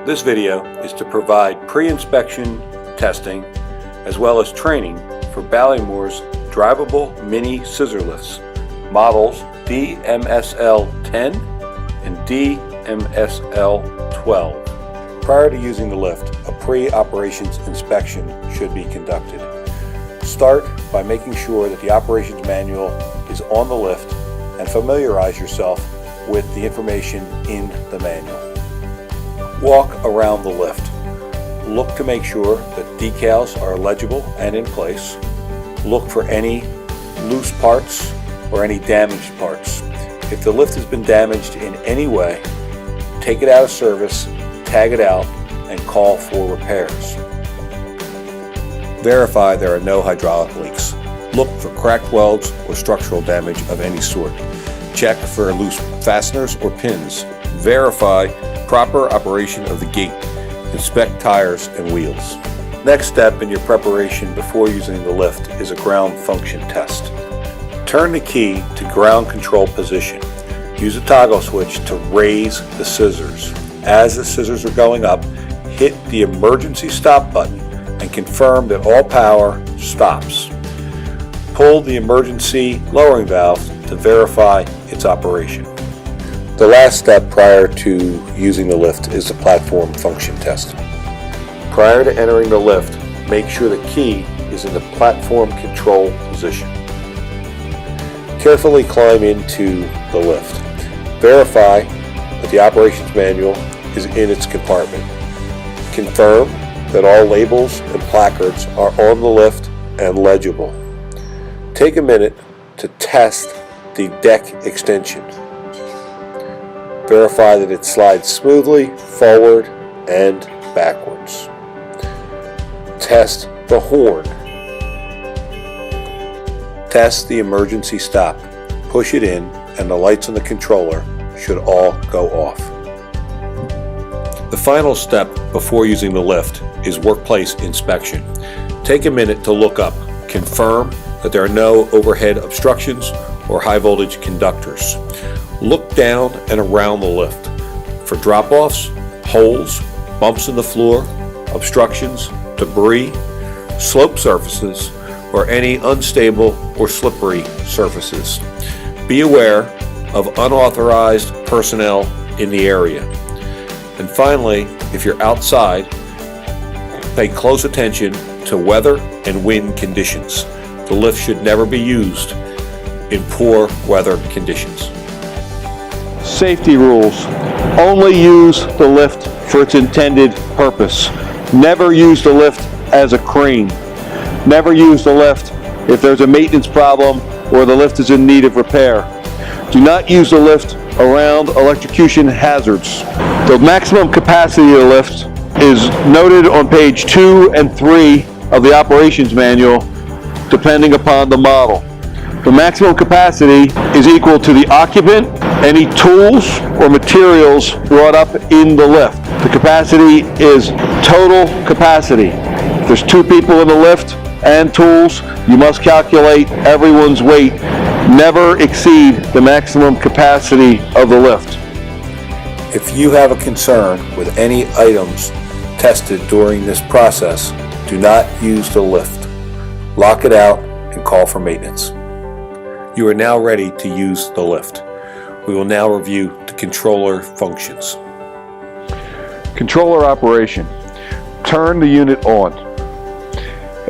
This video is to provide pre-inspection testing as well as training for Ballymore's drivable mini scissor lifts, models DS-DMSL-10 and DS-DMSL-12. Prior to using the lift, a pre-operations inspection should be conducted. Start by making sure that the operations manual is on the lift and familiarize yourself with the information in the manual. Walk around the lift. Look to make sure that decals are legible and in place. Look for any loose parts or any damaged parts. If the lift has been damaged in any way, take it out of service, tag it out, and call for repairs. Verify there are no hydraulic leaks. Look for cracked welds or structural damage of any sort. Check for loose fasteners or pins. Verify proper operation of the gate. Inspect tires and wheels. Next step in your preparation before using the lift is a ground function test. Turn the key to ground control position. Use a toggle switch to raise the scissors. As the scissors are going up, hit the emergency stop button and confirm that all power stops. Pull the emergency lowering valve to verify its operation. The last step prior to using the lift is the platform function test. Prior to entering the lift, make sure the key is in the platform control position. Carefully climb into the lift. Verify that the operations manual is in its compartment. Confirm that all labels and placards are on the lift and legible. Take a minute to test the deck extension. Verify that it slides smoothly forward and backwards. Test the horn. Test the emergency stop. Push it in and the lights on the controller should all go off. The final step before using the lift is workplace inspection. Take a minute to look up. Confirm that there are no overhead obstructions or high voltage conductors. Look down and around the lift for drop-offs, holes, bumps in the floor, obstructions, debris, slope surfaces, or any unstable or slippery surfaces. Be aware of unauthorized personnel in the area. And finally, if you're outside, pay close attention to weather and wind conditions. The lift should never be used in poor weather conditions. Safety rules. Only use the lift for its intended purpose. Never use the lift as a crane. Never use the lift if there's a maintenance problem or the lift is in need of repair. Do not use the lift around electrocution hazards. The maximum capacity of the lift is noted on page 2 and 3 of the operations manual, depending upon the model. The maximum capacity is equal to the occupant, any tools or materials brought up in the lift. The capacity is total capacity. If there's 2 people in the lift and tools, you must calculate everyone's weight. Never exceed the maximum capacity of the lift. If you have a concern with any items tested during this process, do not use the lift. Lock it out and call for maintenance. You are now ready to use the lift. We will now review the controller functions. Controller operation. Turn the unit on.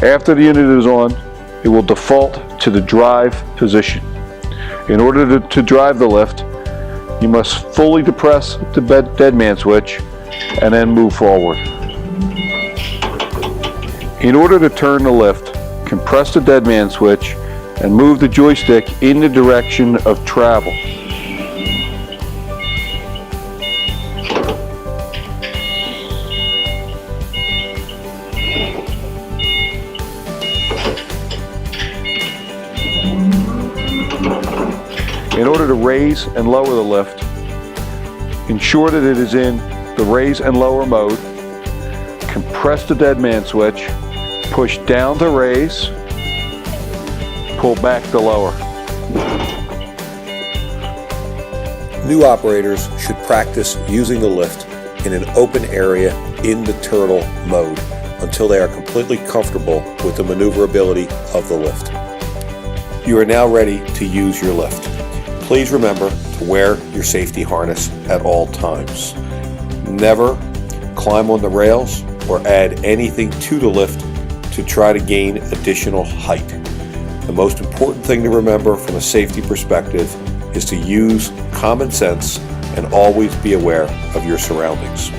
After the unit is on, it will default to the drive position. In order to drive the lift, you must fully depress the dead man switch and then move forward. In order to turn the lift, compress the dead man switch and move the joystick in the direction of travel. In order to raise and lower the lift, ensure that it is in the raise and lower mode. Compress the dead man switch, push down to raise, pull back to lower. New operators should practice using the lift in an open area in the turtle mode until they are completely comfortable with the maneuverability of the lift. You are now ready to use your lift. Please remember to wear your safety harness at all times. Never climb on the rails or add anything to the lift to try to gain additional height. The most important thing to remember from a safety perspective is to use common sense and always be aware of your surroundings.